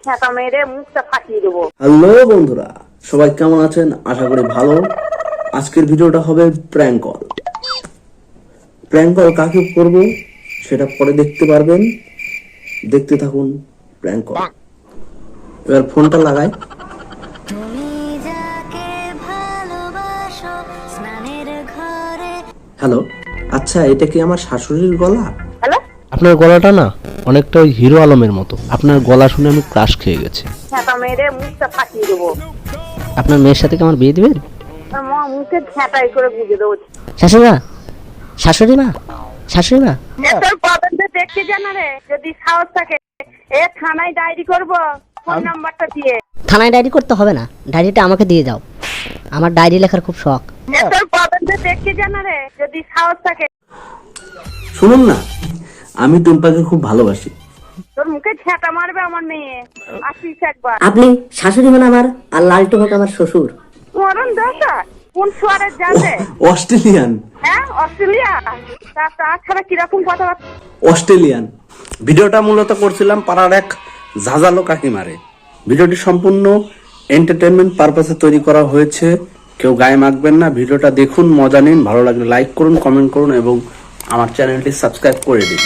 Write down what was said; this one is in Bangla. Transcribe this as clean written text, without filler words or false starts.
ছ্যাঁকা মেরে মুখটা ফাটিয়ে দেবো। হ্যালো বন্ধুরা, সবাই কেমন আছেন? আশা করি ভালো। আজকের ভিডিওটা হবে প্র্যাঙ্ক কল। প্র্যাঙ্ক কল কাকে করব সেটা পরে দেখতে পারবেন। দেখতে থাকুন প্র্যাঙ্ক কল। এবার ফোনটা লাগাই। হ্যালো, আচ্ছা এটা কি আমার শাশুড়ির গলা? হ্যালো, আপনার গলাটা না অনেকটা ওই হিরো আলমের মতো। আপনার গলা শুনে আমি ক্রাশ খেয়ে গেছি। ছ্যাঁকা মেরে মুখটা ফাটিয়ে দেবো। আপনার মেয়ের সাথে কি আমার বিয়ে দিবেন? আর মা মুখে ঝ্যাঁটাই করে গুঁজে দেবো। শাশুড়ি মা, শাশুড়ি মা, শাশুড়ি মা। তোর পদন্ত দেখতে জানা রে, যদি সাহস থাকে এ থানায় ডায়েরি করবো ফোন নাম্বারটা দিয়ে। থানায় ডায়েরি করতে হবে না, ডায়েরিটা আমাকে দিয়ে যাও। আমার ডায়েরি লেখার খুব শখ। তোর পদন্ত দেখতে জানা রে, যদি সাহস থাকে। শুনুন না, আমি টুম্পাকে খুব ভালোবাসি। তোর মুখে ঝ্যাঁটা মারবে আমার মেয়ে। আসিস একবার। আপনি শাশুড়ি হন আমার, আর লালটু হোক আমার শ্বশুর। মরণ দশা কোন সোয়ারের যাবে? অস্ট্রেলিয়ান। হ্যাঁ, অস্ট্রেলিয়া। তাছাড়া কিরকম কথাবার্তা? অস্ট্রেলিয়ান। ভিডিওটা মূলত করছিলাম পাড়ার এক ঝাঁঝালো কাকিমারে। ভিডিওটি সম্পূর্ণ এন্টারটেনমেন্ট পারপাসে তৈরি করা হয়েছে, কেউ গায়ে মাখবেন না। ভিডিওটা দেখুন, মজা নিন, ভালো লাগলে লাইক করুন, কমেন্ট করুন এবং আমার চ্যানেলটি সাবস্ক্রাইব করে দিন।